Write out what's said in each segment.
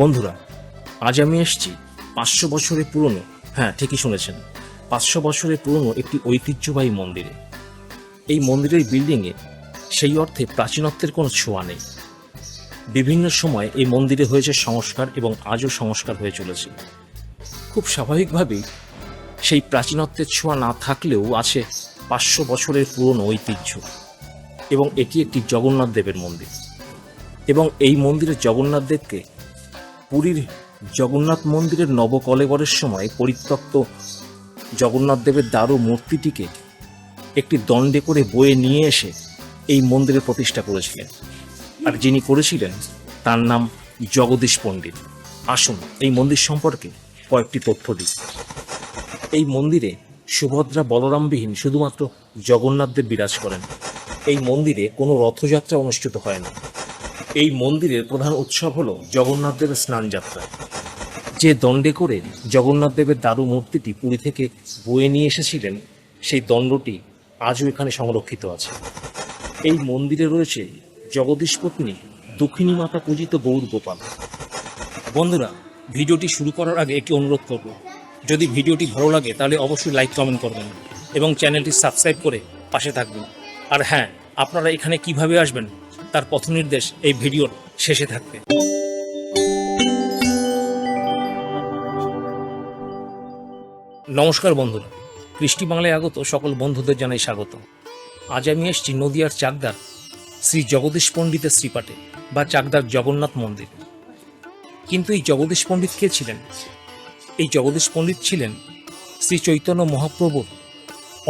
বন্ধুরা, আজ আমি এসেছি 500 বছরের পুরনো, হ্যাঁ ঠিকই শুনেছেন, 500 বছরের পুরনো একটি ঐতিহ্যবাহী মন্দিরে। এই মন্দিরের বিল্ডিংয়ে সেই অর্থে প্রাচীনত্বের কোনো ছোঁয়া নেই। বিভিন্ন সময় এই মন্দিরে হয়েছে সংস্কার এবং আজও সংস্কার হয়ে চলেছে। খুব স্বাভাবিকভাবেই সেই প্রাচীনত্বের ছোঁয়া না থাকলেও আছে 500 বছরের পুরনো ঐতিহ্য। এবং এটি একটি জগন্নাথ দেবের মন্দির। এবং এই মন্দিরের জগন্নাথ দেবকে পুরীর জগন্নাথ মন্দিরের নবকলেবরের সময় পরিত্যক্ত জগন্নাথ দেবের দারু মূর্তিটিকে একটি দণ্ডে করে বয়ে নিয়ে এসে এই মন্দিরে প্রতিষ্ঠা করেছিলেন। আর যিনি করেছিলেন তার নাম জগদীশ পণ্ডিত। আসুন এই মন্দির সম্পর্কে কয়েকটি তথ্য দিই। এই মন্দিরে সুভদ্রা বলরামবিহীন শুধুমাত্র জগন্নাথ দেব বিরাজ করেন। এই মন্দিরে কোনো রথযাত্রা অনুষ্ঠিত হয় না। এই মন্দিরের প্রধান উৎসব হলো জগন্নাথ দেবের স্নানযাত্রা। যে দণ্ডে করে জগন্নাথ দেবের দারু মূর্তিটি পুরী থেকে বয়ে নিয়ে এসেছিলেন, সেই দণ্ডটি আজও এখানে সংরক্ষিত আছে। এই মন্দিরে রয়েছে জগদীশ পত্নী দক্ষিণী মাতা পূজিত গৌর গোপাল। বন্ধুরা, ভিডিওটি শুরু করার আগে একটি অনুরোধ করব, যদি ভিডিওটি ভালো লাগে তাহলে অবশ্যই লাইক কমেন্ট করবেন এবং চ্যানেলটি সাবস্ক্রাইব করে পাশে থাকবেন। আর হ্যাঁ, আপনারা এখানে কিভাবে আসবেন তার পথ নির্দেশ এই ভিডিওর শেষে থাকবে। নমস্কার বন্ধুরা, কৃষ্টি বাংলায় আগত সকল বন্ধুদের জানাই স্বাগত। আজ আমি এসেছি নদিয়ার চাকদার শ্রী জগদীশ পণ্ডিতের শ্রীপাঠে বা চাকদার জগন্নাথ মন্দির। কিন্তু এই জগদীশ পণ্ডিত কে ছিলেন? এই জগদীশ পণ্ডিত ছিলেন শ্রী চৈতন্য মহাপ্রভুর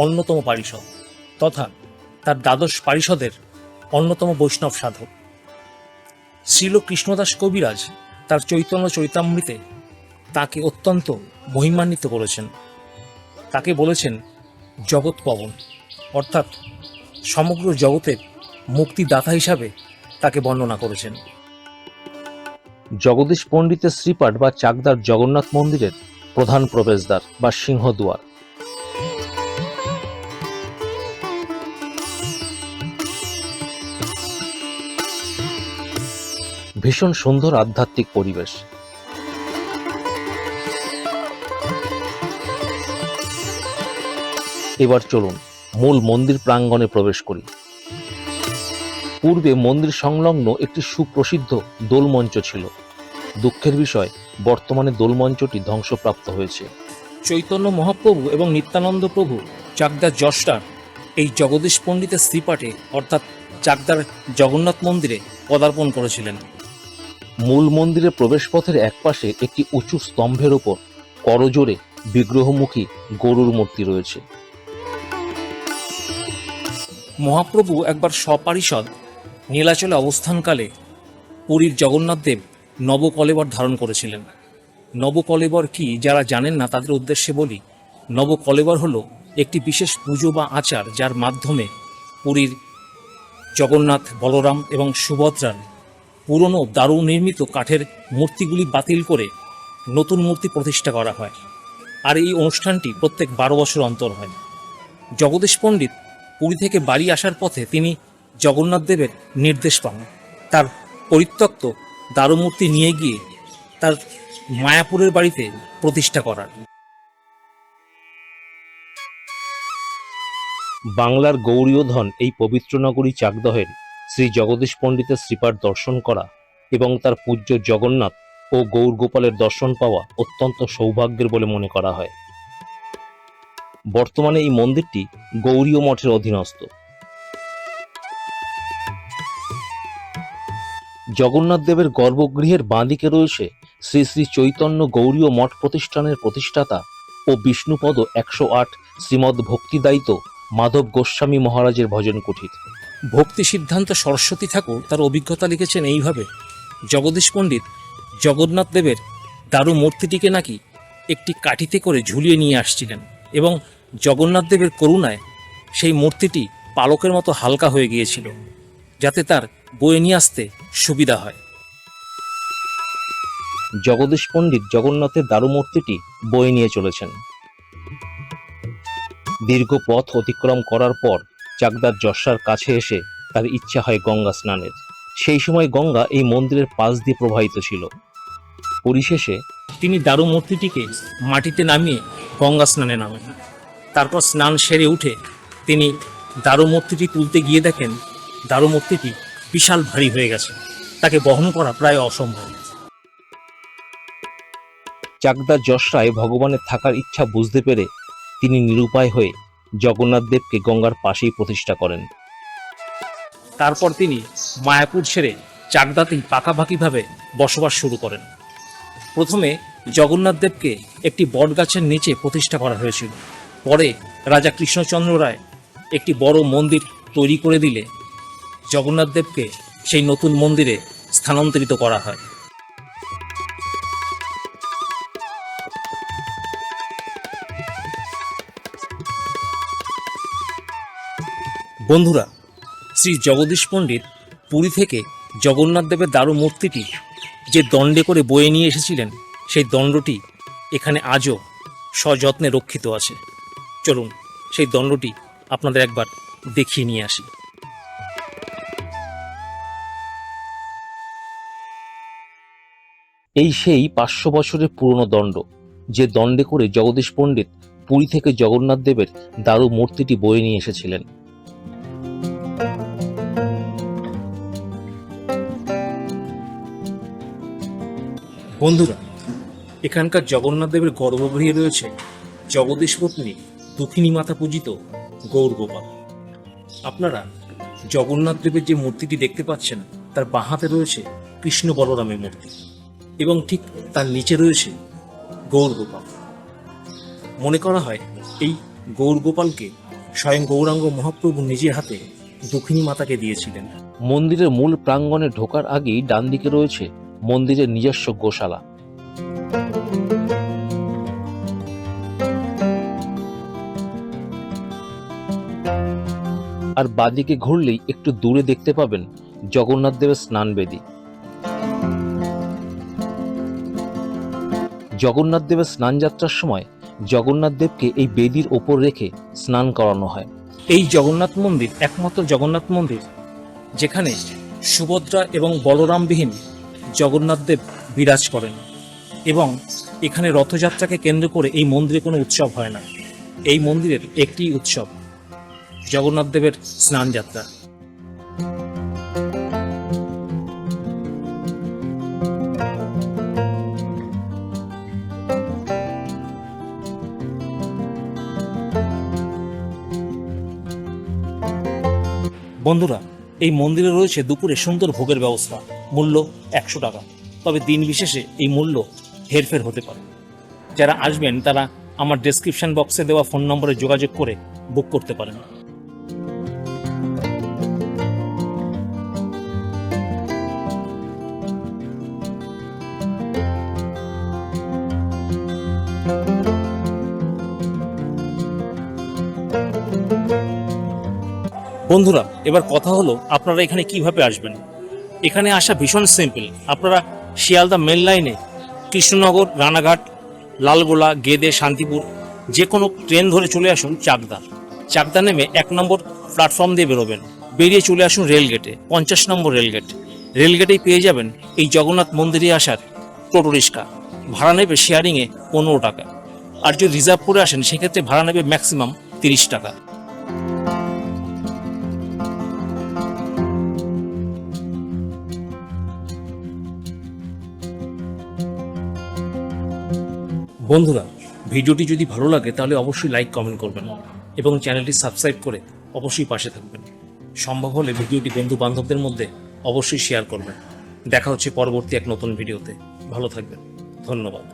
অন্যতম পারিষদ তথা তার দ্বাদশ পারিষদের অন্যতম বৈষ্ণব সাধক। শ্রীল কৃষ্ণদাস কবিরাজ তার চৈতন্য চরিতামৃতে তাকে অত্যন্ত মহিমান্বিত করেছেন। তাকে বলেছেন জগৎ পবন, অর্থাৎ সমগ্র জগতের মুক্তিদাতা হিসাবে তাকে বর্ণনা করেছেন। জগদীশ পণ্ডিতের শ্রীপাঠ বা চাকদার জগন্নাথ মন্দিরের প্রধান প্রবেশদ্বার বা সিংহদুয়ার। ভীষণ সুন্দর আধ্যাত্মিক পরিবেশ। এবার চলুন মূল মন্দির প্রাঙ্গণে প্রবেশ করি। পূর্বে মন্দির সংলগ্ন একটি সুপ্রসিদ্ধ দোলমঞ্চ ছিল। দুঃখের বিষয়, বর্তমানে দোলমঞ্চটি ধ্বংসপ্রাপ্ত হয়েছে। চৈতন্য মহাপ্রভু এবং নিত্যানন্দ প্রভু চাকদার যষ্টার এই জগদীশ পণ্ডিতের শ্রীপাঠে অর্থাৎ চাকদার জগন্নাথ মন্দিরে পদার্পণ করেছিলেন। মূল মন্দিরের প্রবেশপথের একপাশে একটি উঁচু স্তম্ভের ওপর করজোড়ে বিগ্রহমুখী গরুর মূর্তি রয়েছে। মহাপ্রভু একবার সপারিষদ নীলাচলে অবস্থানকালে পুরীর জগন্নাথ দেব নবকলেবর ধারণ করেছিলেন। নবকলেবর কি যারা জানেন না তাদের উদ্দেশ্যে বলি, নবকলেবর হলো একটি বিশেষ পুজো বা আচার যার মাধ্যমে পুরীর জগন্নাথ, বলরাম এবং সুভদ্রার পুরনো দারু নির্মিত কাঠের মূর্তিগুলি বাতিল করে নতুন মূর্তি প্রতিষ্ঠা করা হয়। আর এই অনুষ্ঠানটি প্রত্যেক 12 বছর অন্তর হয়। জগদীশ পণ্ডিত পুরী থেকে বাড়ি আসার পথে তিনি জগন্নাথ দেবের নির্দেশ পান তার পরিত্যক্ত দারুমূর্তি নিয়ে গিয়ে তার মায়াপুরের বাড়িতে প্রতিষ্ঠা করার। বাংলার গৌরীয় ধন এই পবিত্র নগরী চাকদহের শ্রী জগদীশ পণ্ডিতের শ্রীপাঠ দর্শন করা এবং তার পূজ্য জগন্নাথ ও গৌর গোপালের দর্শন পাওয়া অত্যন্ত সৌভাগ্যের বলে মনে করা হয়। বর্তমানে এই মন্দিরটি গৌরীয় মঠের অধীনস্থ। জগন্নাথ দেবের গর্ভগৃহের বাঁদিকে রয়েছে শ্রী শ্রী চৈতন্য গৌরীয় মঠ প্রতিষ্ঠানের প্রতিষ্ঠাতা ও বিষ্ণুপদ 108 শ্রীমদ ভক্তিদায়িত মাধব গোস্বামী মহারাজের ভজন কুঠির। ভক্তি সিদ্ধান্ত সরস্বতী ঠাকুর তার অভিজ্ঞতা লিখেছেন এইভাবে: জগদীশ পণ্ডিত জগন্নাথ দেবের দারু মূর্তিটিকে নাকি একটি কাঠিতে করে ঝুলিয়ে নিয়ে আসছিলেন এবং জগন্নাথ দেবের করুণায় সেই মূর্তিটি পালকের মতো হালকা হয়ে গিয়েছিল, যাতে তার বয়ে নিয়ে আসতে সুবিধা হয়। জগদীশ পণ্ডিত জগন্নাথের দারু মূর্তিটি বয়ে নিয়ে চলেছেন। দীর্ঘ পথ অতিক্রম করার পর চাকদার যশার কাছে এসে তার ইচ্ছা হয় গঙ্গা স্নানের। সেই সময় গঙ্গা এই মন্দিরের পাশ দিয়ে প্রবাহিত ছিল। পরিশেষে তিনি দারু মূর্তিটিকে মাটিতে নামিয়ে গঙ্গা স্নানে নামেন। তারপর স্নান সেরে উঠে তিনি দারু মূর্তিটি তুলতে গিয়ে দেখেন দারু মূর্তিটি বিশাল ভারী হয়ে গেছে, তাকে বহন করা প্রায় অসম্ভব। চাকদার যশরায় ভগবানের থাকার ইচ্ছা বুঝতে পেরে তিনি নিরুপায় হয়ে জগন্নাথ দেবকে গঙ্গার পাশেই প্রতিষ্ঠা করেন। তারপর তিনি মায়াপুর ছেড়ে চাকদাতেই পাকাপাকিভাবে বসবাস শুরু করেন। প্রথমে জগন্নাথ দেবকে একটি বটগাছের নিচে প্রতিষ্ঠা করা হয়েছিল। পরে রাজা কৃষ্ণচন্দ্র রায় একটি বড় মন্দির তৈরি করে দিলে জগন্নাথ দেবকে সেই নতুন মন্দিরে স্থানান্তরিত করা হয়। বন্ধুরা, শ্রী জগদীশ পণ্ডিত পুরী থেকে জগন্নাথ দেবের দারু মূর্তিটি যে দণ্ডে করে বয়ে নিয়ে এসেছিলেন, সেই দণ্ডটি এখানে আজও সযত্নে রক্ষিত আছে। চলুন সেই দণ্ডটি আপনাদের একবার দেখিয়ে নিয়ে আসি। এই সেই 500 বছরের পুরনো দণ্ড, যে দণ্ডে করে জগদীশ পণ্ডিত পুরী থেকে জগন্নাথ দেবের দারু মূর্তিটি বয়ে নিয়ে এসেছিলেন। বন্ধুরা, এখানকার জগন্নাথ দেবের গর্ভগৃহে রয়েছে জগদীশ পত্নী দুঃখিনী মাতা পূজিত গৌর গোপাল। আপনারা জগন্নাথ দেবের যে মূর্তিটি দেখতে পাচ্ছেন, তার বাঁ হাতে রয়েছে কৃষ্ণ বলরামের মূর্তি এবং ঠিক তার নিচে রয়েছে গৌর গোপাল। মনে করা হয় এই গৌর গোপালকে স্বয়ং গৌরাঙ্গ মহাপ্রভু নিজের হাতে দুঃখিনী মাতাকে দিয়েছিলেন। মন্দিরের মূল প্রাঙ্গণে ঢোকার আগেই ডান দিকে রয়েছে মন্দিরের নিজস্ব গোশালা। আর বাদিকে ঘুরলেই একটু দূরে দেখতে পাবেন জগন্নাথ দেবের স্নানবেদী। জগন্নাথ দেবের স্নান যাত্রার সময় জগন্নাথ দেবকে এই বেদির ওপর রেখে স্নান করানো হয়। এই জগন্নাথ মন্দির একমাত্র জগন্নাথ মন্দির যেখানে সুভদ্রা এবং বলরামবিহীন জগন্নাথ দেব বিরাজ করেন, এবং এখানে রথযাত্রাকে কেন্দ্র করে এই মন্দিরে কোনো উৎসব হয় না। এই মন্দিরের একটি উৎসব জগন্নাথ দেবের স্নান যাত্রা। বন্ধুরা, এই মন্দিরে রয়েছে দুপুরে সুন্দর ভোগের ব্যবস্থা, মূল্য 100 টাকা। তবে দিন বিশেষে এই মূল্য হেরফের হতে পারে। যারা আসবেন তারা আমার ডেসক্রিপশন বক্সে দেওয়া ফোন নম্বরে যোগাযোগ করে বুক করতে পারেন। বন্ধুরা, এবার কথা হলো আপনারা এখানে কিভাবে আসবেন। এখানে আসা ভীষণ সিম্পল। আপনারা শিয়ালদা মেল লাইনে কৃষ্ণনগর, রানাঘাট, লালগোলা, গেদে, শান্তিপুর যে কোনো ট্রেন ধরে চলে আসুন চাকদা। চাকদা নেমে 1 নম্বর প্ল্যাটফর্ম দিয়ে বেরোবেন, বেরিয়ে চলে আসুন রেলগেটে, 50 নম্বর রেলগেট। রেলগেটেই পেয়ে যাবেন এই জগন্নাথ মন্দিরে আসার টোটো রিক্সা। ভাড়া নেবে শেয়ারিংয়ে 15 টাকা, আর যদি রিজার্ভ করে আসেন সেক্ষেত্রে ভাড়া নেবে ম্যাক্সিমাম 30 টাকা। বন্ধুরা, ভিডিওটি যদি ভালো লাগে তাহলে অবশ্যই লাইক কমেন্ট করবেন এবং চ্যানেলটি সাবস্ক্রাইব করে অবশ্যই পাশে থাকবেন। সম্ভব হলে ভিডিওটি বন্ধু বান্ধবদের মধ্যে অবশ্যই শেয়ার করবেন। দেখা হচ্ছে পরবর্তী এক নতুন ভিডিওতে। ভালো থাকবেন। ধন্যবাদ।